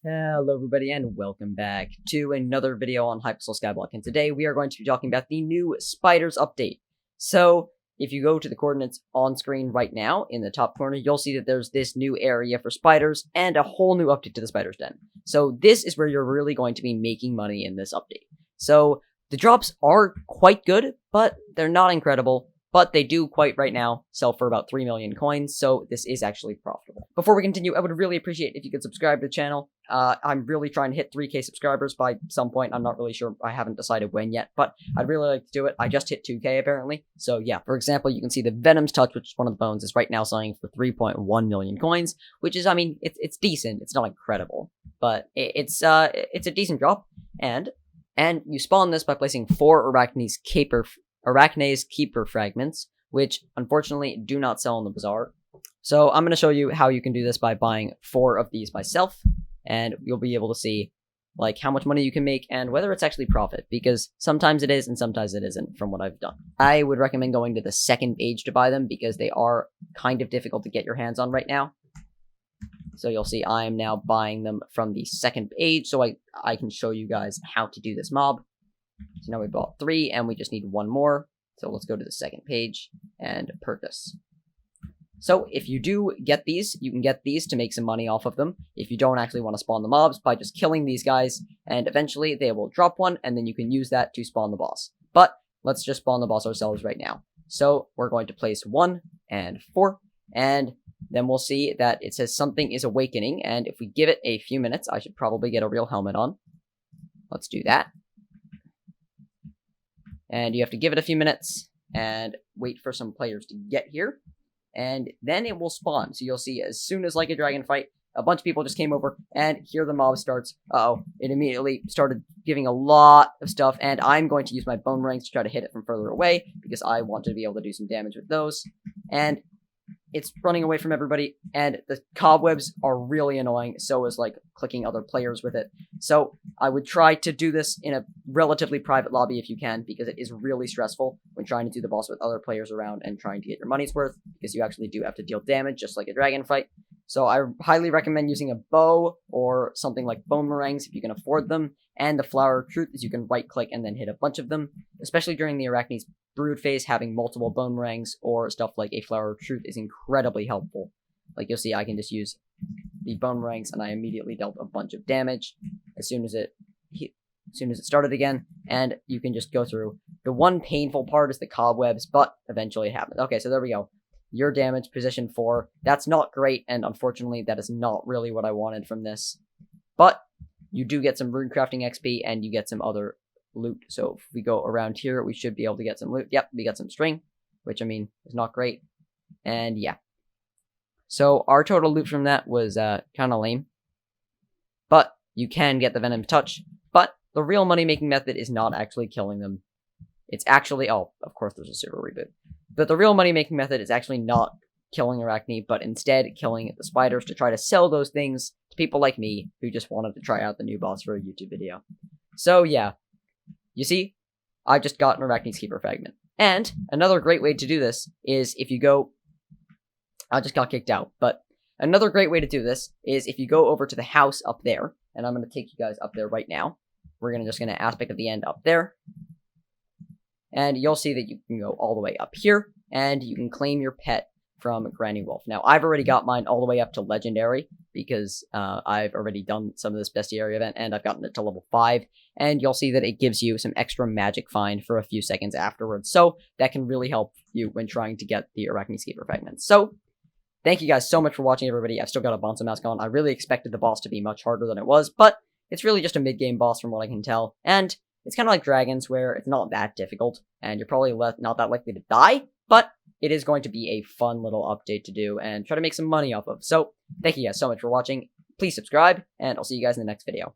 Hello everybody and welcome back to another video on Hypixel Skyblock, and today we are going to be talking about the new spiders update. So, if you go to the coordinates on screen right now, in the top corner, you'll see that there's this new area for spiders and a whole new update to the spider's den. So this is where you're really going to be making money in this update. So, the drops are quite good, but they're not incredible. But they do quite right now sell for about 3 million coins, so this is actually profitable. Before we continue, I would really appreciate if you could subscribe to the channel. I'm really trying to hit 3k subscribers by some point. I'm not really sure. I haven't decided when yet, but I'd really like to do it. I just hit 2k apparently. So yeah, for example, you can see the Venom's Touch, which is one of the bones, is right now selling for 3.1 million coins, which is, I mean, it's decent. It's not incredible, but it's a decent drop. And you spawn this by placing 4 Arachne's Keeper Fragments, which unfortunately do not sell in the bazaar. So I'm going to show you how you can do this by buying 4 of these myself, and you'll be able to see like how much money you can make and whether it's actually profit, because sometimes it is and sometimes it isn't from what I've done. I would recommend going to the second page to buy them because they are kind of difficult to get your hands on right now. So you'll see I am now buying them from the second page so I can show you guys how to do this mob. So now we bought 3 and we just need 1 more. So let's go to the second page and purchase. So if you do get these, you can get these to make some money off of them if you don't actually want to spawn the mobs by just killing these guys, and eventually they will drop one and then you can use that to spawn the boss. But let's just spawn the boss ourselves right now. So we're going to place 1 and 4, and then we'll see that it says something is awakening, and if we give it a few minutes, I should probably get a real helmet on. Let's do that. And you have to give it a few minutes and wait for some players to get here, and then it will spawn. So you'll see as soon as like a dragon fight, a bunch of people just came over, and here the mob starts. It immediately started giving a lot of stuff, and I'm going to use my bone rings to try to hit it from further away because I want to be able to do some damage with those. And it's running away from everybody, and the cobwebs are really annoying, so is like clicking other players with it. So I would try to do this in a relatively private lobby if you can, because it is really stressful when trying to do the boss with other players around and trying to get your money's worth, because you actually do have to deal damage just like a dragon fight. So I highly recommend using a bow or something like bone meringues if you can afford them, and the Flower of Truth is you can right click and then hit a bunch of them, especially during the Arachne's Brood phase. Having multiple bone meringues or stuff like a Flower of Truth is incredibly helpful. Like you'll see, I can just use the bone meringues and I immediately dealt a bunch of damage as soon as it started again, and you can just go through. The one painful part is the cobwebs, but eventually it happens. Okay, so there we go. Your damage, position 4. That's not great, and unfortunately that is not really what I wanted from this. But you do get some rune crafting XP and you get some other loot. So if we go around here, we should be able to get some loot. Yep, we got some string, which I mean is not great. And yeah. So our total loot from that was kind of lame. But you can get the Venom's Touch. But the real money-making method is not actually killing them. It's actually, oh, of course there's a server reboot. But the real money-making method is actually not killing Arachne, but instead killing the spiders to try to sell those things to people like me who just wanted to try out the new boss for a YouTube video. So yeah, you see, I just got an Arachne's Keeper Fragment. And another great way to do this is if you go, I just got kicked out, but another great way to do this is if you go over to the house up there, and I'm going to take you guys up there right now. We're just going to aspect at the end up there. And you'll see that you can go all the way up here, and you can claim your pet from Granny Wolf. Now, I've already got mine all the way up to Legendary, because I've already done some of this Bestiary event, and I've gotten it to level 5, and you'll see that it gives you some extra magic find for a few seconds afterwards, so that can really help you when trying to get the Arachne's Keeper Fragments. So, thank you guys so much for watching, everybody. I've still got a Bonzo Mask on. I really expected the boss to be much harder than it was, but it's really just a mid-game boss from what I can tell, and it's kind of like dragons, where it's not that difficult, and you're probably not that likely to die, but it is going to be a fun little update to do and try to make some money off of. So, thank you guys so much for watching. Please subscribe, and I'll see you guys in the next video.